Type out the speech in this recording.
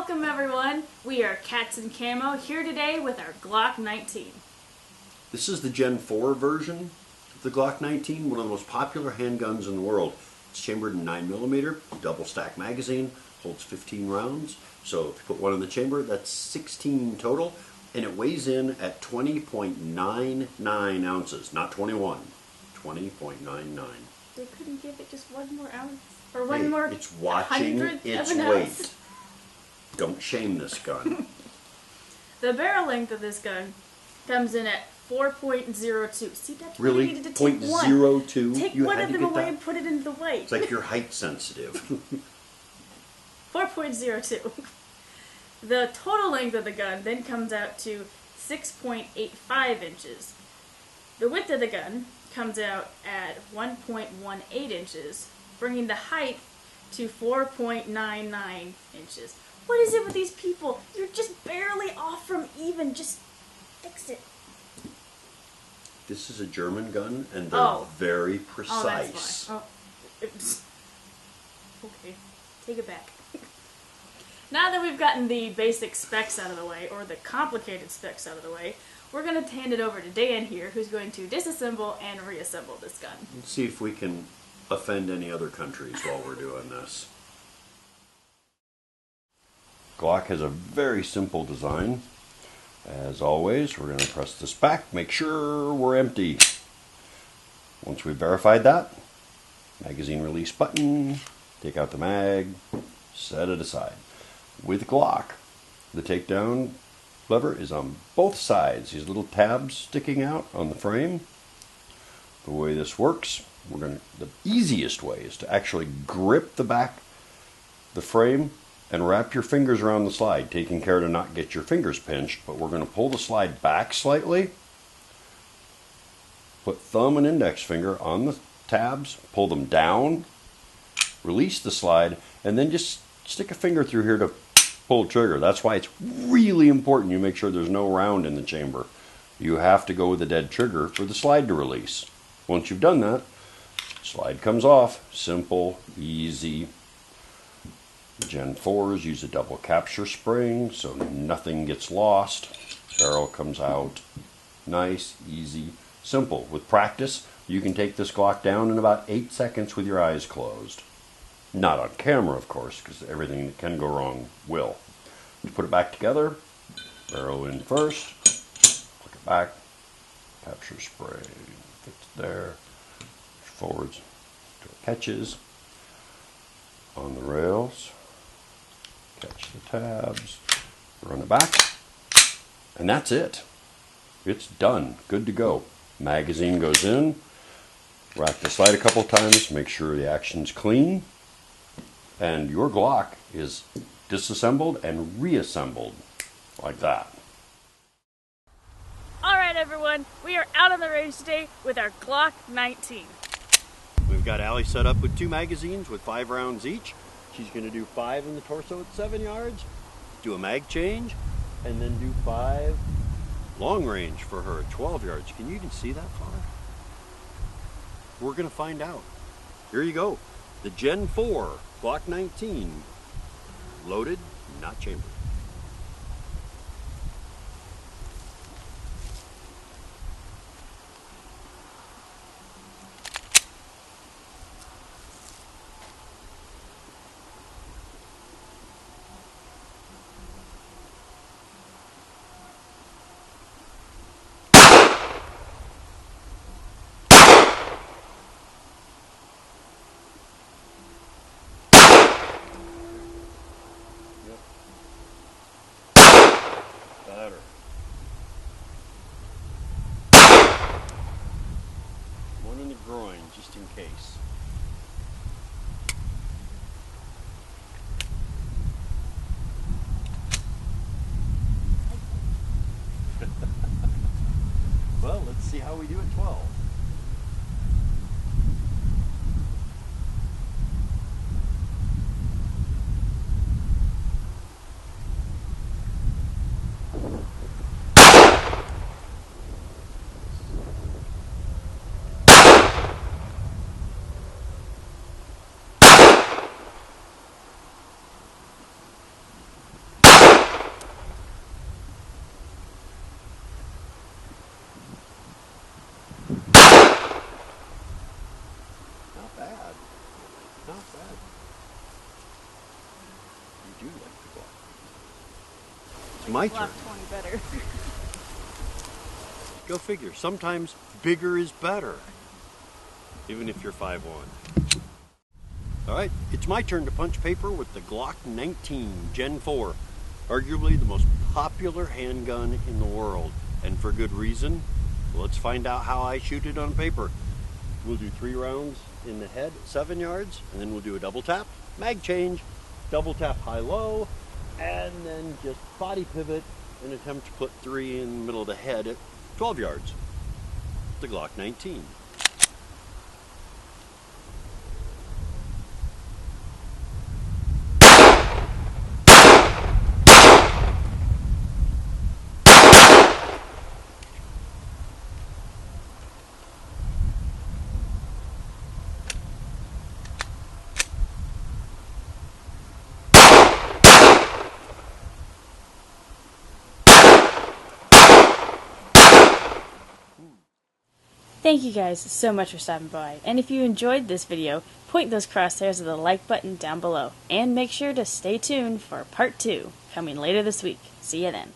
Welcome everyone, we are Cats in Camo here today with our Glock 19. This is the Gen 4 version of the Glock 19, one of the most popular handguns in the world. It's chambered in 9mm, double stack magazine, holds 15 rounds. So if you put one in the chamber, that's 16 total, and it weighs in at 20.99 ounces, not 21, 20.99. They couldn't give it just one more ounce? Or one more it's watching its weight. Don't shame this gun. The barrel length of this gun comes in at 4.02. See, that's really? You needed to take 0.02? Take one of them away and put it into the weight. It's like you're height sensitive. 4.02. The total length of the gun then comes out to 6.85 inches. The width of the gun comes out at 1.18 inches, bringing the height to 4.99 inches. What is it with these people? You're just barely off from even. Just fix it. This is a German gun, and they're very precise. Oh, that's why. Okay, take it back. Now that we've gotten the basic specs out of the way, or the complicated specs out of the way, we're going to hand it over to Dan here, who's going to disassemble and reassemble this gun. Let's see if we can offend any other countries while we're doing this. Glock has a very simple design. As always, we're going to press this back, make sure we're empty. Once we've verified that, magazine release button, take out the mag, set it aside. With Glock, the takedown lever is on both sides. These little tabs sticking out on the frame. The way this works, the easiest way is to actually grip the back, the frame, and wrap your fingers around the slide, taking care to not get your fingers pinched. But we're going to pull the slide back slightly, put thumb and index finger on the tabs, pull them down, release the slide, and then just stick a finger through here to pull the trigger. That's why it's really important you make sure there's no round in the chamber. You have to go with a dead trigger for the slide to release. Once you've done that, slide comes off. Simple, easy. Gen 4s use a double capture spring so nothing gets lost. Barrel comes out. Nice, easy, simple. With practice, you can take this Glock down in about 8 seconds with your eyes closed. Not on camera, of course, because everything that can go wrong will. You put it back together, barrel in first, click it back, capture spray, fits there, forwards to catches on the rails, catch the tabs, run it back, and that's it. It's done, good to go. Magazine goes in, rack the slide a couple times, make sure the action's clean, and your Glock is disassembled and reassembled like that. Alright everyone, we are out on the range today with our Glock 19. We've got Allie set up with 2 magazines with 5 rounds each. She's going to do 5 in the torso at 7 yards, do a mag change, and then do 5 long range for her at 12 yards. Can you even see that far? We're going to find out. Here you go. The Gen 4 Glock 19, loaded, not chambered. Better. One in the groin, just in case. Well, let's see how we do at 12. do like the Glock. It's my turn. Glock 20 better. Go figure. Sometimes bigger is better. Even if you're 5'1". Alright, it's my turn to punch paper with the Glock 19 Gen 4. Arguably the most popular handgun in the world. And for good reason. Let's find out how I shoot it on paper. We'll do 3 rounds in the head at 7 yards, and then we'll do a double tap, mag change, double tap high-low, and then just body pivot and attempt to put 3 in the middle of the head at 12 yards. The Glock 19. Thank you guys so much for stopping by, and if you enjoyed this video, point those crosshairs at the like button down below, and make sure to stay tuned for part 2, coming later this week. See you then.